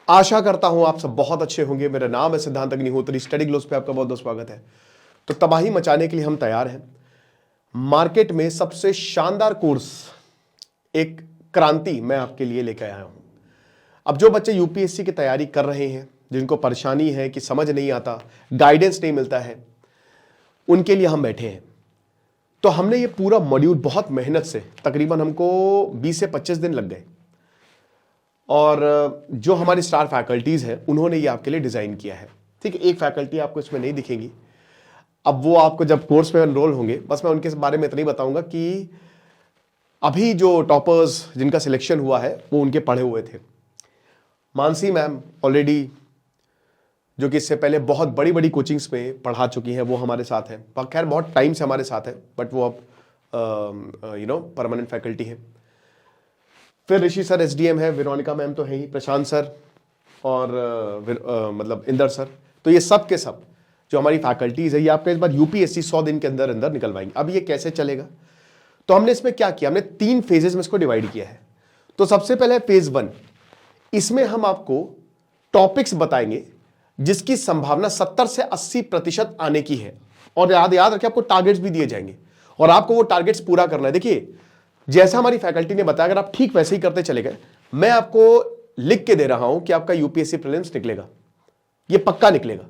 आशा करता हूं आप सब बहुत अच्छे होंगे। मेरा नाम है सिद्धांत अग्निहोत्री। स्टडी ग्लोस पे आपका बहुत बहुत स्वागत है। तो तबाही मचाने के लिए हम तैयार हैं। मार्केट में सबसे शानदार कोर्स, एक क्रांति मैं आपके लिए लेकर आया हूं। अब जो बच्चे यूपीएससी की तैयारी कर रहे हैं, जिनको परेशानी है कि समझ नहीं आता, गाइडेंस नहीं मिलता है, उनके लिए हम बैठे हैं। तो हमने ये पूरा मॉड्यूल बहुत मेहनत से, तकरीबन हमको 20 से 25 दिन लग गए, और जो हमारी स्टार फैकल्टीज हैं उन्होंने ये आपके लिए डिजाइन किया है। ठीक है, एक फैकल्टी आपको इसमें नहीं दिखेगी। अब वो आपको जब कोर्स में एनरोल होंगे, बस मैं उनके बारे में इतना ही बताऊंगा कि अभी जो टॉपर्स जिनका सिलेक्शन हुआ है वो उनके पढ़े हुए थे। मानसी मैम ऑलरेडी, जो कि इससे पहले बहुत बड़ी बड़ी कोचिंग्स में पढ़ा चुकी हैं, वो हमारे साथ हैं। खैर बहुत टाइम से हमारे साथ है, बट वो अब परमानेंट फैकल्टी है। फिर ऋषि सर एसडीएम है, वेरोनिका मैम तो है ही, प्रशांत सर और मतलब इंदर सर। तो ये सब के सब जो हमारी फैकल्टीज है, ये आपके इस बार यूपीएससी 100 दिन के अंदर अंदर निकलवाएंगे। अब ये कैसे चलेगा, तो हमने इसमें क्या किया, हमने 3 फेजेस में इसको डिवाइड किया है। तो सबसे पहले फेज 1, इसमें हम आपको टॉपिक्स बताएंगे जिसकी संभावना 70 से 80% आने की है। और याद रखिए, आपको टारगेट्स भी दिए जाएंगे और आपको वो टारगेट्स पूरा करना है। देखिए, जैसा हमारी फैकल्टी ने बताया, अगर आप ठीक वैसे ही करते चले गए, मैं आपको लिख के दे रहा हूं कि आपका यूपीएससी प्रीलिम्स निकलेगा, ये पक्का निकलेगा,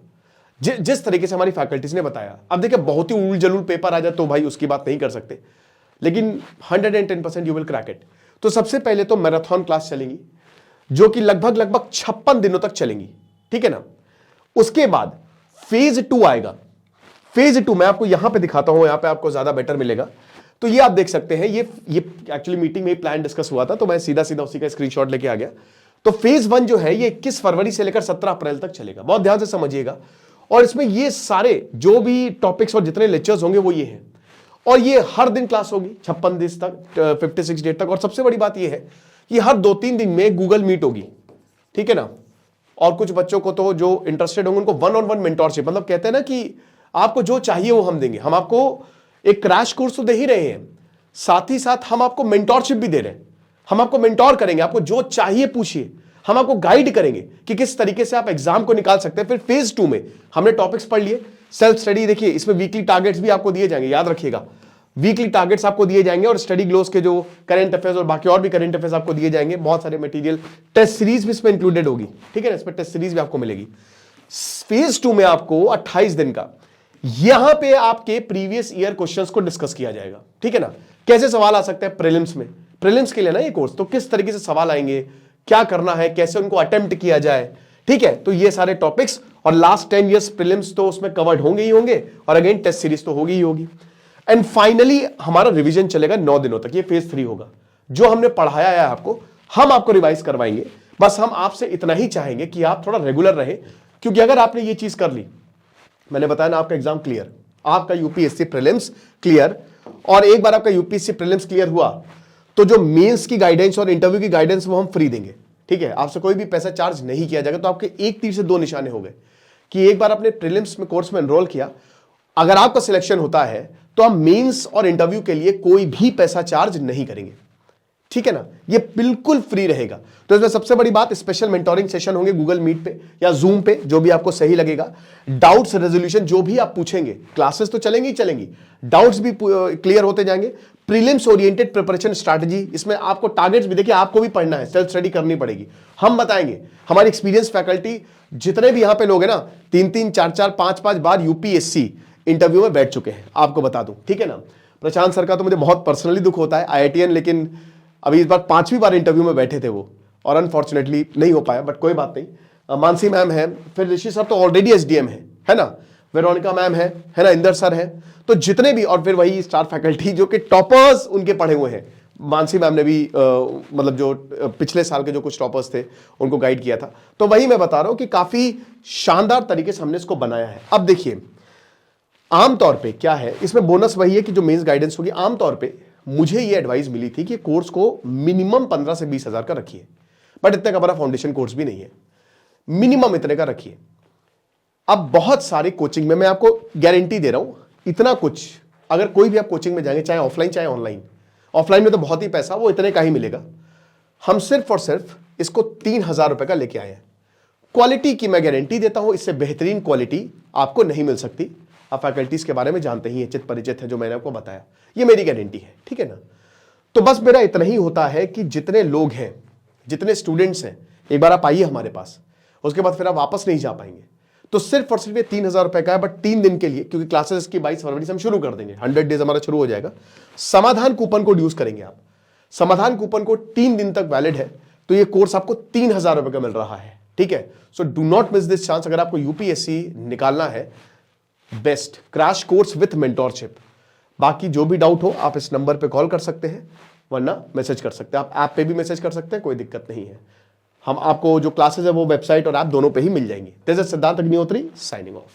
जिस तरीके से हमारी फैकल्टीज ने बताया। अब देखिए, बहुत ही उल जलूल पेपर आ जाए तो भाई उसकी बात नहीं कर सकते, लेकिन 110% यू विल क्रैक इट। तो सबसे पहले तो मैराथन क्लास चलेंगी, जो कि लगभग 56 दिनों तक चलेंगी। ठीक है ना। उसके बाद फेज 2 आएगा। फेज 2 मैं आपको यहां पे दिखाता हूं, यहां पे आपको ज्यादा बेटर मिलेगा। तो ये आप देख सकते हैं, ये एक्चुअली मीटिंग में प्लान डिस्कस हुआ था, तो मैं सीधा उसी का स्क्रीनशॉट लेके आ गया। तो फेज 1 जो है, ये 21 फरवरी से लेकर 17 अप्रैल तक चलेगा। बहुत ध्यान से समझिएगा। और इसमें ये सारे जो भी टॉपिक्स और जितने लेक्चर्स होंगे वो ये हैं, और ये हर दिन क्लास होगी 56 दिन तक, 56 डेट तक। और सबसे बड़ी बात ये है कि हर 2-3 दिन में गूगल मीट होगी। ठीक है ना। और कुछ बच्चों को तो जो इंटरेस्टेड होंगे उनको 1-on-1 मेंटोरशिप, मतलब कहते हैं ना कि आपको जो चाहिए वो हम देंगे। हम आपको एक क्रैश कोर्स तो दे ही रहे हैं, साथ ही साथ हम आपको मेंटोरशिप भी दे रहे हैं। हम आपको मेंटोर करेंगे, आपको जो चाहिए पूछिए, हम आपको गाइड करेंगे कि किस तरीके से आप एग्जाम को निकाल सकते हैं। फिर फेज 2 में हमने टॉपिक्स पढ़ लिए, सेल्फ स्टडी। देखिए, इसमें वीकली टारगेट्स भी आपको दिए जाएंगे, याद रखिएगा, वीकली टारगेट्स आपको दिए जाएंगे। और स्टडी ग्लोस के जो करंट अफेयर्स और बाकी और भी करंट अफेयर्स आपको दिए जाएंगे। बहुत सारे मटेरियल, टेस्ट सीरीज भी इसमें इंक्लूडेड होगी। ठीक है ना, इसमें टेस्ट सीरीज भी आपको मिलेगी। फेज 2 में आपको 28 दिन का, यहां पे आपके प्रीवियस ईयर क्वेश्चंस को डिस्कस किया जाएगा। ठीक है ना। कैसे सवाल आ सकते हैं प्रीलिम्स में, प्रीलिम्स के लिए ना ये कोर्स, तो किस तरीके से सवाल आएंगे, क्या करना है, कैसे उनको अटेम्प्ट किया जाए। ठीक है, तो ये सारे टॉपिक्स, और लास्ट 10 इयर्स प्रीलिम्स तो उसमें कवर्ड होंगे ही होंगे, और अगेन टेस्ट सीरीज तो होगी ही होगी। एंड फाइनली हमारा रिवीजन चलेगा 9 दिनों तक। ये फेज 3 होगा। जो हमने पढ़ाया है आपको, हम आपको रिवाइज करवाएंगे। बस हम आपसे इतना ही चाहेंगे कि आप थोड़ा रेगुलर रहे, क्योंकि अगर आपने ये चीज कर ली, मैंने बताया ना, आपका एग्जाम क्लियर, आपका यूपीएससी प्रीलिम्स क्लियर। और एक बार आपका यूपीएससी प्रीलिम्स क्लियर हुआ तो जो मेंस की गाइडेंस और इंटरव्यू की गाइडेंस वो हम फ्री देंगे। ठीक है, आपसे कोई भी पैसा चार्ज नहीं किया जाएगा। तो आपके एक तीर से 2 निशाने हो गए कि एक बार आपने प्रीलिम्स में कोर्स में एनरोल किया, अगर आपका सिलेक्शन होता है तो हम मेंस और इंटरव्यू के लिए कोई भी पैसा चार्ज नहीं करेंगे। ठीक है ना, ये बिल्कुल फ्री रहेगा। तो इसमें सबसे बड़ी बात, स्पेशल मेंटोरिंग सेशन होंगे गूगल मीट पे या जूम पे, जो भी आपको सही लगेगा। डाउट्स रेजोल्यूशन, जो भी आप पूछेंगे, क्लासेस तो चलेंगी ही चलेंगी, डाउट्स भी क्लियर होते जाएंगे। प्रीलिम्स ओरिएंटेड प्रिपरेशन स्ट्रैटेजी, इसमें आपको टारगेट्स भी, देखिए आपको भी पढ़ना है, सेल्फ स्टडी करनी पड़ेगी, हम बताएंगे। हमारी एक्सपीरियंस फैकल्टी, जितने भी यहां पे लोग हैं ना, 3-3, 4-4, 5-5 बार यूपीएससी इंटरव्यू में बैठ चुके हैं, आपको बता दूं। ठीक है ना। प्रशांत सर का तो मुझे बहुत पर्सनली दुख होता है, IITN, लेकिन अभी इस बार 5वीं बार इंटरव्यू में बैठे थे वो, और अनफॉर्चुनेटली नहीं हो पाया, बट कोई बात नहीं। मानसी मैम है, फिर ऋषि सर तो ऑलरेडी एसडीएम है ना, वेरोनिका मैम है ना, इंदर सर है। तो जितने भी, और फिर वही स्टार फैकल्टी जो कि टॉपर्स उनके पढ़े हुए हैं। मानसी मैम ने भी मतलब जो पिछले साल के जो कुछ टॉपर्स थे उनको गाइड किया था। तो वही मैं बता रहा हूं कि काफी शानदार तरीके से हमने इसको बनाया है। अब देखिए, आमतौर पे क्या है, इसमें बोनस वही है कि जो मेंस गाइडेंस होगी, आमतौर पे मुझे ये एडवाइस मिली थी कि कोर्स को मिनिमम 15 से 20 हजार का रखिए, बट इतने का बड़ा फाउंडेशन कोर्स भी नहीं है, मिनिमम इतने का रखिए। अब बहुत सारे कोचिंग में मैं आपको गारंटी दे रहा हूं, इतना कुछ, अगर कोई भी आप कोचिंग में जाएंगे, चाहे ऑफलाइन चाहे ऑनलाइन, ऑफलाइन में तो बहुत ही पैसा, वो इतने का ही मिलेगा। हम सिर्फ और सिर्फ इसको 3,000 रुपए का लेके आए हैं। क्वालिटी की मैं गारंटी देता हूं, इससे बेहतरीन क्वालिटी आपको नहीं मिल सकती। आप फैकल्टीज के बारे में जानते ही हैं, चित परिचित है, जो मैंने आपको बताया, ये मेरी गारंटी है, ठीक है ना। तो बस मेरा इतना ही होता है कि जितने लोग हैं, जितने स्टूडेंट्स हैं, एक बार आप आइए हमारे पास, उसके बाद फिर आप वापस नहीं जा पाएंगे। तो सिर्फ और सिर्फ ये 3,000 रुपए का है, बट 3 दिन के लिए, क्योंकि क्लासेस की 22 फरवरी से हम शुरू कर देंगे, 100 डेज हमारा शुरू हो जाएगा। समाधान कूपन कोड यूज करेंगे आप, समाधान कूपन कोड 3 दिन तक वैलिड है, तो ये कोर्स आपको 3,000 रुपए का मिल रहा है, ठीक है। So do not miss this chance. अगर आपको यूपीएससी निकालना है, best crash course with mentorship. बाकी जो भी डाउट हो आप इस नंबर पे कॉल कर सकते हैं, वरना मैसेज कर सकते हैं, आप ऐप पे भी मैसेज कर सकते हैं, कोई दिक्कत नहीं है। हम आपको जो क्लासेस है वो वेबसाइट और ऐप दोनों पे ही मिल जाएंगी। दिस इज सिद्धांत अग्निहोत्री साइनिंग ऑफ।